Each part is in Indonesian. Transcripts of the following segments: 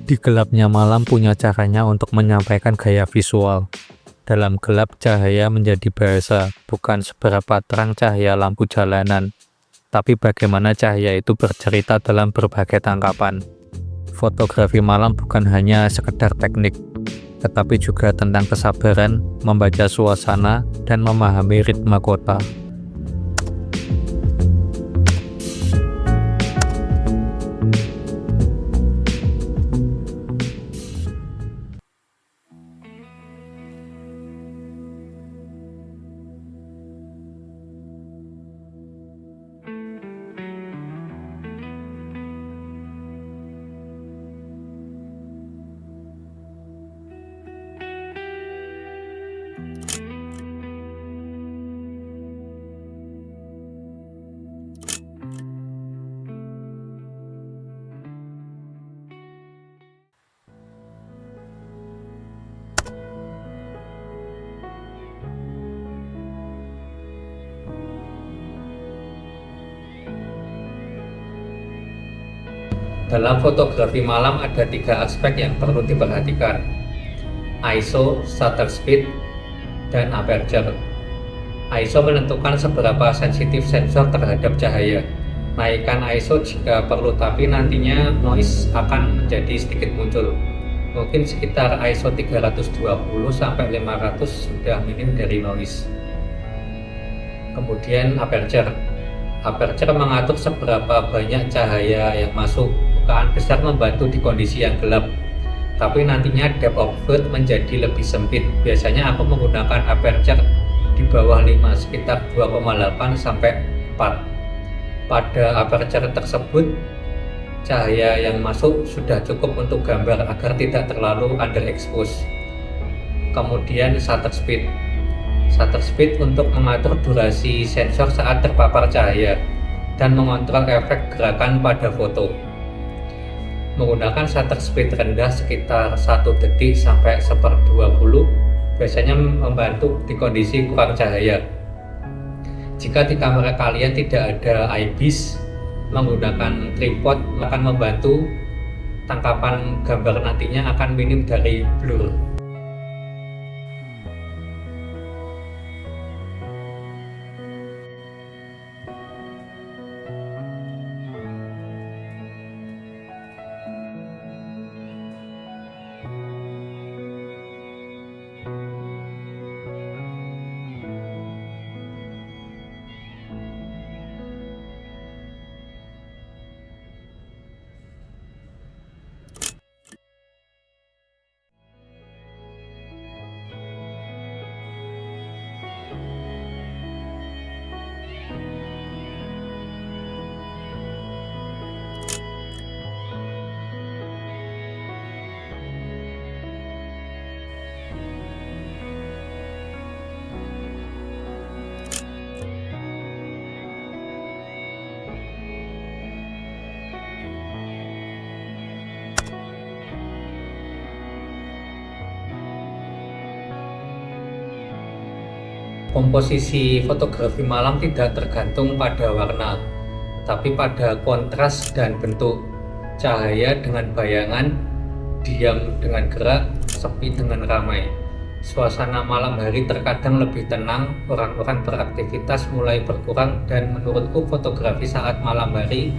Di gelapnya malam punya caranya untuk menyampaikan gaya visual. Dalam gelap, cahaya menjadi bahasa, bukan seberapa terang cahaya lampu jalanan, tapi bagaimana cahaya itu bercerita dalam berbagai tangkapan. Fotografi malam bukan hanya sekedar teknik, tetapi juga tentang kesabaran, membaca suasana, dan memahami ritme kota. Dalam fotografi malam ada 3 aspek yang perlu diperhatikan: ISO, shutter speed, dan aperture. ISO menentukan seberapa sensitif sensor terhadap cahaya. Naikkan ISO jika perlu, tapi nantinya noise akan menjadi sedikit muncul. Mungkin sekitar ISO 320 sampai 500 sudah minim dari noise. Kemudian aperture. Aperture mengatur seberapa banyak cahaya yang masuk. Bukaan besar membantu di kondisi yang gelap, tapi nantinya depth of field menjadi lebih sempit. Biasanya aku menggunakan aperture di bawah 5, sekitar 2,8 sampai 4. Pada aperture tersebut, cahaya yang masuk sudah cukup untuk gambar agar tidak terlalu underexpose. Kemudian shutter speed. Shutter speed untuk mengatur durasi sensor saat terpapar cahaya dan mengontrol efek gerakan pada foto. Menggunakan shutter speed rendah sekitar 1 detik sampai 1/20 biasanya membantu di kondisi kurang cahaya. Jika di kamera kalian tidak ada IBIS, menggunakan tripod akan membantu tangkapan gambar nantinya akan minim dari blur. Komposisi fotografi malam tidak tergantung pada warna, tapi pada kontras dan bentuk. Cahaya dengan bayangan, diam dengan gerak, sepi dengan ramai. Suasana malam hari terkadang lebih tenang, orang-orang beraktivitas mulai berkurang, dan menurutku fotografi saat malam hari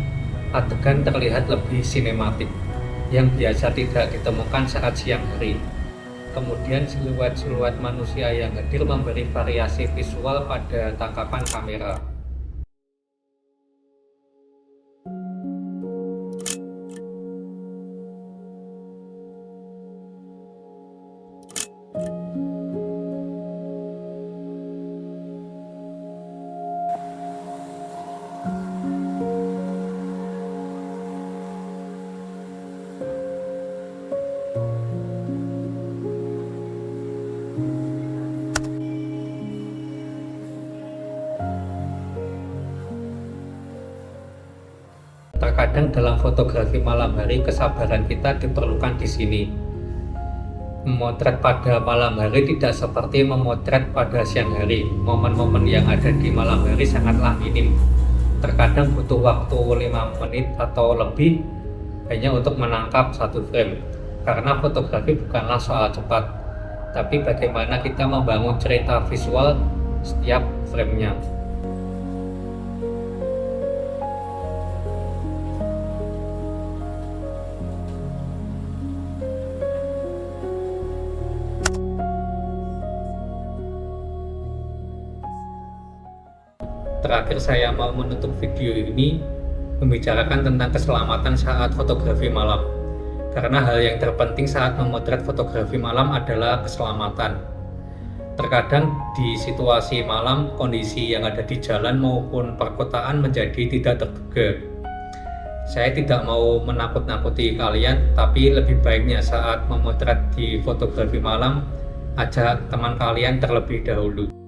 adegan terlihat lebih sinematik, yang biasa tidak ditemukan saat siang hari. Kemudian siluet-siluet manusia yang hadir memberi variasi visual pada tangkapan kamera. Terkadang dalam fotografi malam hari kesabaran kita diperlukan di sini. Memotret pada malam hari tidak seperti memotret pada siang hari. Momen-momen yang ada di malam hari sangatlah minim. Terkadang butuh waktu 5 menit atau lebih hanya untuk menangkap satu frame. Karena fotografi bukanlah soal cepat, tapi bagaimana kita membangun cerita visual setiap frame-nya. Terakhir saya mau menutup video ini membicarakan tentang keselamatan saat fotografi malam. Karena hal yang terpenting saat memotret fotografi malam adalah keselamatan. Terkadang di situasi malam, kondisi yang ada di jalan maupun perkotaan menjadi tidak terduga. Saya tidak mau menakut-nakuti kalian, tapi lebih baiknya saat memotret di fotografi malam, ajak teman kalian terlebih dahulu.